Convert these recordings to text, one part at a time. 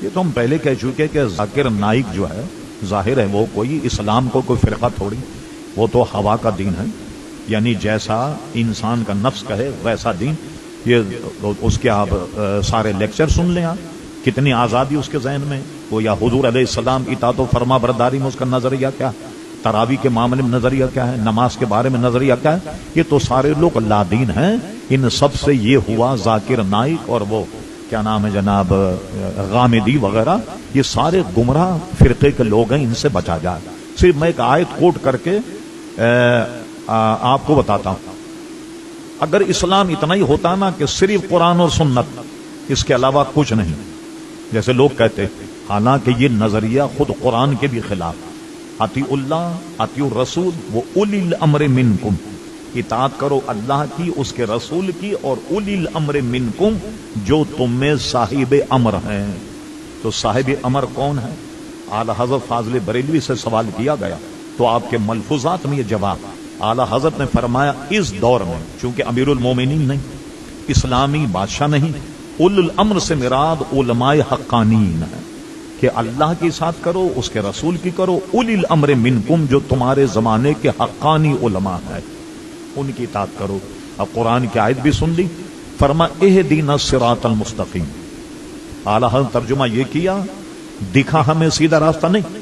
یہ تو ہم پہلے کہہ چکے کہ ذاکر نائک جو ہے ظاہر ہے وہ کوئی اسلام کو کوئی فرقہ تھوڑی، وہ تو ہوا کا دین ہے، یعنی جیسا انسان کا نفس کہے ویسا دین۔ یہ اس کے آپ سارے لیکچر سن لیں، آپ کتنی آزادی اس کے ذہن میں، وہ یا حضور علیہ السلام اطاعت و فرما برداری میں اس کا نظریہ کیا، تراویح کے معاملے میں نظریہ کیا ہے، نماز کے بارے میں نظریہ کیا ہے، یہ تو سارے لوگ لا دین ہیں۔ ان سب سے یہ ہوا ذاکر نائک اور وہ کیا نام ہے جناب غامدی وغیرہ، یہ سارے گمراہ فرقے کے لوگ ہیں، ان سے بچا جائے۔ صرف میں ایک آیت کوٹ کر کے آپ کو بتاتا ہوں، اگر اسلام اتنا ہی ہوتا نا کہ صرف قرآن اور سنت، اس کے علاوہ کچھ نہیں، جیسے لوگ کہتے، حالانکہ یہ نظریہ خود قرآن کے بھی خلاف، اطیع اللہ اطیع الرسول و اولی الامر منکم، اطاعت کرو اللہ کی، اس کے رسول کی، اور اولی الامر منکم، جو تم میں صاحب امر ہیں۔ تو صاحب امر کون ہے؟ اعلی حضرت فاضل بریلوی سے سوال کیا گیا تو آپ کے ملفوظات میں یہ جواب، اعلی حضرت نے فرمایا اس دور میں چونکہ امیر المومنین نہیں، اسلامی بادشاہ نہیں، اول الامر سے مراد علماء حقانین ہے کہ اللہ کی اطاعت کرو، اس کے رسول کی کرو، اولی الامر منکم، جو تمہارے زمانے کے حقانی علماء ہیں ان کی اطاعت کرو۔ اب قرآن کی آیت بھی سن لی، فرما اہدنا الصراط المستقیم۔ اعلیٰ حضرت ترجمہ یہ کیا، دکھا ہمیں سیدھا راستہ نہیں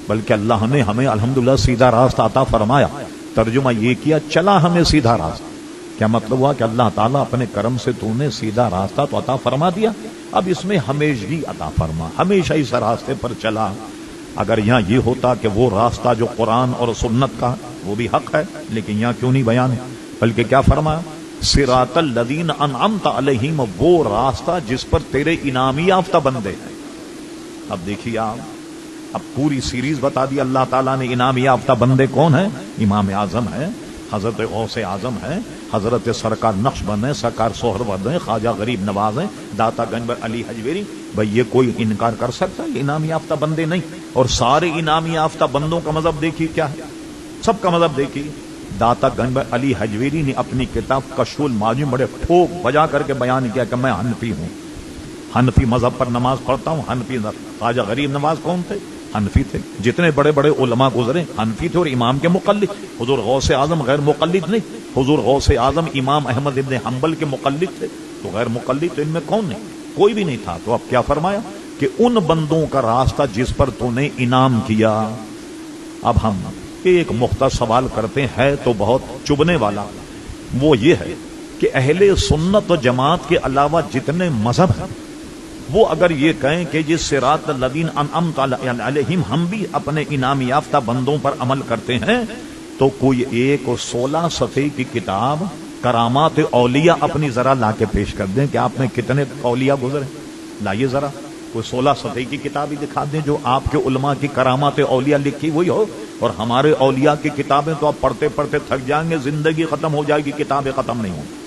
بلکہ اللہ نے ہمیں الحمدللہ سیدھا راستہ عطا فرمایا۔ ترجمہ یہ کیا، چلا ہمیں سیدھا راستہ۔ کیا مطلب ہوا کہ اللہ تعالیٰ اپنے کرم سے تو نے سیدھا راستہ تو عطا فرما دیا، اب اس میں ہمیشگی عطا فرما، ہمیشہ اس راستے پر چلا۔ اگر یہاں یہ ہوتا کہ وہ راستہ جو قرآن اور سنت کا وہ بھی حق ہے، لیکن یہاں کیوں نہیں بیان ہے، بلکہ کیا فرمایا، صراط الذین انعمت علیہم، وہ راستہ جس پر تیرے انعامی یافتہ بندے ہیں۔ اب دیکھیے آپ، اب پوری سیریز بتا دی اللہ تعالیٰ نے، انعامی یافتہ بندے کون ہیں؟ امام اعظم ہے، حضرت غوث اعظم ہے، حضرت سرکار نقشبند ہیں، سرکار سہروردی ہیں، خواجہ غریب نواز ہیں، داتا گنج علی حجویری۔ بھئی یہ کوئی انکار کر سکتا ہے یہ انعامی یافتہ بندے نہیں؟ اور سارے انعامی یافتہ بندوں کا مذہب دیکھیے کیا ہے، سب کا مذہب دیکھیے۔ داتا گنج علی حجویری نے اپنی کتاب کشف المعانی بڑے ٹھوک بجا کر کے بیان کیا کہ میں حنفی ہوں، حنفی مذہب پر نماز پڑھتا ہوں، حنفی۔ خواجہ غریب نواز کون تھے؟ حنفی تھے۔ جتنے بڑے بڑے علماء گزرے حنفی تھے اور امام کے مقلد۔ حضور غوث اعظم غیر مقلد نہیں، حضور غوث اعظم امام احمد ابن حنبل کے مقلد تھے، تو غیر مقلد تو ان میں کون نہیں، کوئی بھی نہیں تھا۔ تو اب کیا فرمایا کہ ان بندوں کا راستہ جس پر تو نے انعام کیا۔ اب ہم ایک مختصر سوال کرتے ہیں تو بہت چبھنے والا، وہ یہ ہے کہ اہل سنت و جماعت کے علاوہ جتنے مذہب ہیں وہ اگر یہ کہیں کہ جس صراط الذین انعمت علیہم ہم بھی اپنے انعام یافتہ بندوں پر عمل کرتے ہیں، تو کوئی 116 صفحے کی کتاب کرامات اولیاء اپنی ذرا لا کے پیش کر دیں کہ آپ نے کتنے اولیاء گزرے، لائیے ذرا کوئی 16 صفحے کی کتاب ہی دکھا دیں جو آپ کے علماء کی کرامات اولیاء لکھی ہوئی ہو۔ اور ہمارے اولیاء کی کتابیں تو آپ پڑھتے پڑھتے تھک جائیں گے، زندگی ختم ہو جائے گی، کتابیں ختم نہیں ہوں۔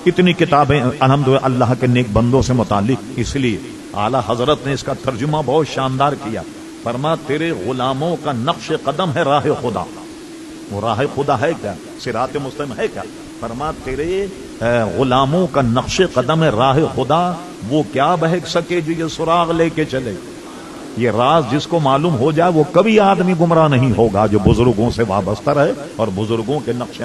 اتنی کتابیں الحمدللہ اللہ کے نیک بندوں سے متعلق، اس لیے اعلیٰ حضرت نے اس کا ترجمہ بہت شاندار کیا، فرما تیرے غلاموں کا نقش قدم ہے راہ خدا۔ وہ راہ خدا ہے کیا؟ صراط مستقیم ہے کیا؟ فرما تیرے غلاموں کا نقش قدم ہے راہ خدا، وہ کیا بہک سکے جو یہ سراغ لے کے چلے۔ یہ راز جس کو معلوم ہو جائے وہ کبھی آدمی گمراہ نہیں ہوگا، جو بزرگوں سے وابستہ رہے اور بزرگوں کے نقش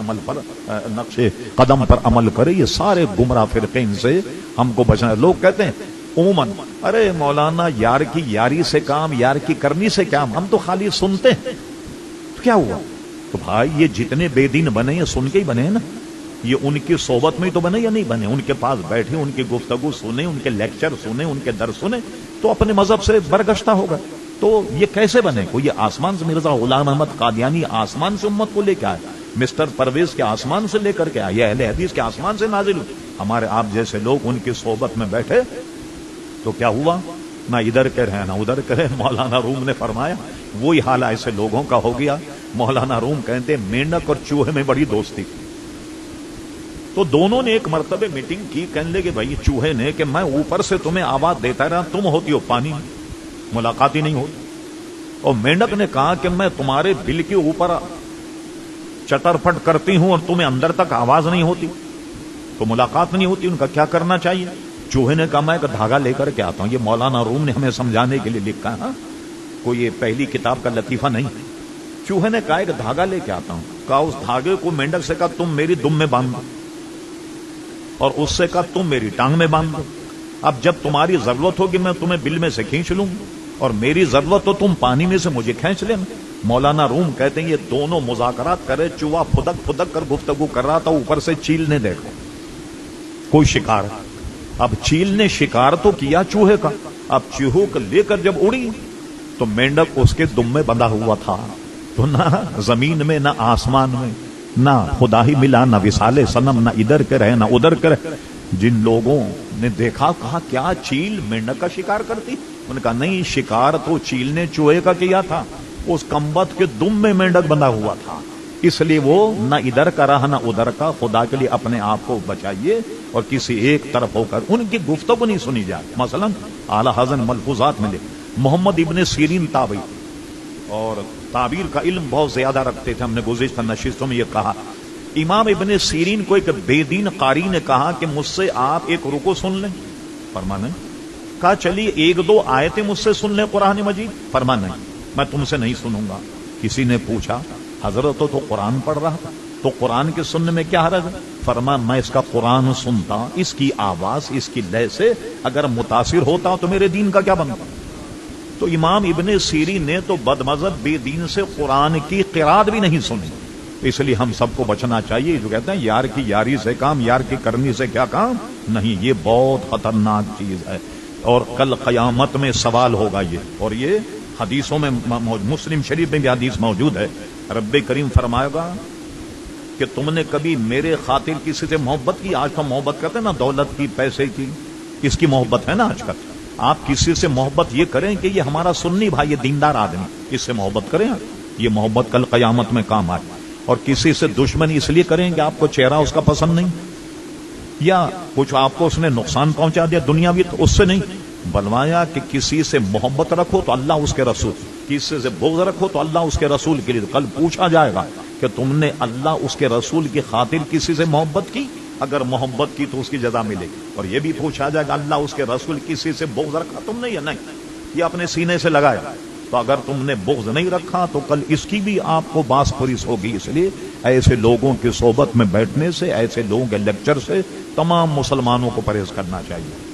قدم پر عمل کرے۔ یہ سارے گمراہ فرقے ان سے ہم کو بچنا۔ لوگ کہتے ہیں عموماً، ارے مولانا یار کی یاری سے کام، یار کی کرنی سے کام، ہم تو خالی سنتے ہیں، تو کیا ہوا؟ تو بھائی یہ جتنے بے دین بنے یہ سن کے ہی بنے ہیں نا، یہ ان کی صحبت میں تو بنے یا نہیں بنے، ان کے پاس بیٹھے، ان کی گفتگو سنیں، ان کے لیکچر سنیں، ان کے درس سنیں، تو اپنے مذہب سے برگشتہ ہوگا۔ تو یہ کیسے بنے؟ کوئی یہ آسمان سے، مرزا غلام احمد قادیانی آسمان سے امت کو لے کے آئے، مسٹر پرویز کے آسمان سے لے کر کے آئے، یا اہل حدیث کے آسمان سے نازل ہوئے؟ ہمارے آپ جیسے لوگ ان کی صحبت میں بیٹھے تو کیا ہوا؟ نہ ادھر کے رہے نہ ادھر کے رہے۔ مولانا روم نے فرمایا وہی حال ایسے لوگوں کا ہو گیا۔ مولانا روم کہتے مینڈک اور چوہے میں بڑی دوستی، تو دونوں نے ایک مرتبہ میٹنگ کی، کہنے لگے بھائی چوہے نے کہ میں اوپر سے تمہیں آواز دیتا رہا، تم ہوتی ہو پانی میں، ملاقات ہی نہیں ہوتی۔ اور مینڈک نے کہا کہ میں تمہارے بل کے اوپر چٹر پٹ کرتی ہوں اور تمہیں اندر تک آواز نہیں ہوتی، تو ملاقات نہیں ہوتی۔ ان کا کیا کرنا چاہیے؟ چوہے نے کہا میں ایک دھاگا لے کر کے آتا ہوں. یہ مولانا روم نے ہمیں سمجھانے کے لیے لکھا ہے, کوئی یہ پہلی کتاب کا لطیفہ نہیں. چوہے نے کہا ایک دھاگا لے کے آتا ہوں. کہا اس دھاگے کو مینڈک سے کہا تم میری دم میں باندھ دو, اور اس سے کہا تم میری ٹانگ میں باندھ دو. اب جب تمہاری ضرورت ہوگی میں تمہیں بل میں سے کھینچ لوں, اور میری ضرورت تو تم پانی میں سے مجھے کھینچ لینا. مولانا روم کہتے ہیں یہ دونوں مذاکرات کرے, چوہا پھدک پھدک کر گفتگو کر رہا تھا, اوپر سے چیل نے دیکھو کوئی شکار. اب چیل نے شکار تو کیا چوہے کا, اب چوہوں کو لے کر جب اڑی تو مینڈک اس کے دم میں بندھا ہوا تھا. تو نہ زمین میں نہ آسمان میں نہ خدا ہی ملا, نہ وصال صنم, نہ ادھر کے رہے نہ ادھر کے رہے. جن لوگوں نے دیکھا کہا کیا چیل مینڈک کا شکار کرتی؟ انہوں نے کہا نہیں, شکار تو چیل نے چوہے کا کیا تھا, اس کمبخت کے دم میں مینڈک بندھا ہوا تھا, اس لیے وہ نہ ادھر کا رہا نہ ادھر کا. خدا کے لیے اپنے آپ کو بچائیے اور کسی ایک طرف ہو کر ان کی گفتگو نہیں سنی جائے. مثلا اعلی حضرت ملفوظات میں محمد ابن سیرین تابعی اور تعبیر کا علم بہت زیادہ رکھتے تھے. ہم نے گزشتہ نشستوں میں یہ کہا, امام ابن سیرین کو ایک بے دین قاری نے کہا کہ مجھ سے آپ ایک رکو سن لیں. فرمایا نہیں. کہا چلیے ایک دو آیتیں مجھ سے سن لیں قرآن مجید. فرمایا نہیں, میں تم سے نہیں سنوں گا. کسی نے پوچھا حضرت تو قرآن پڑھ رہا تھا, تو قرآن کے سننے میں کیا حرج ہے؟ فرمایا میں اس کا قرآن سنتا, اس کی آواز اس کی لے سے اگر متاثر ہوتا تو میرے دین کا کیا بنتا. تو امام ابن سیرین نے تو بدمذہب بے دین سے قرآن کی قرات بھی نہیں سنی. اس لیے ہم سب کو بچنا چاہیے. جو کہتے ہیں یار کی یاری سے کام, یار کی کرنی سے کیا کام نہیں, یہ بہت خطرناک چیز ہے. اور کل قیامت میں سوال ہوگا یہ, اور یہ حدیثوں میں مسلم شریف میں بھی حدیث موجود ہے. رب کریم فرمائے گا کہ تم نے کبھی میرے خاطر کسی سے محبت کی؟ آج تو محبت کرتے ہیں نا دولت کی, پیسے کی, اس کی محبت ہے نا آج کل. آپ کسی سے محبت یہ کریں کہ یہ ہمارا سنی بھائی, یہ دیندار آدمی, اس سے محبت کریں, یہ محبت کل قیامت میں کام آئے. اور کسی سے دشمنی اس لیے کریں کہ آپ کو چہرہ اس کا پسند نہیں, یا کچھ آپ کو اس نے نقصان پہنچا دیا دنیاوی, تو اس سے نہیں. بلوایا کہ کسی سے محبت رکھو تو اللہ اس کے رسول, کسی سے بغض رکھو تو اللہ اس کے رسول کے لیے. کل پوچھا جائے گا کہ تم نے اللہ اس کے رسول کی خاطر کسی سے محبت کی؟ اگر محبت کی تو اس کی جزا ملے گی. اور یہ بھی پوچھا جائے گا اللہ اس کے رسول کسی سے بغض رکھا تم نے یا نہیں, یہ اپنے سینے سے لگایا. تو اگر تم نے بغض نہیں رکھا تو کل اس کی بھی آپ کو باس پرس ہوگی. اس لیے ایسے لوگوں کی صحبت میں بیٹھنے سے, ایسے لوگوں کے لیکچر سے تمام مسلمانوں کو پرہیز کرنا چاہیے.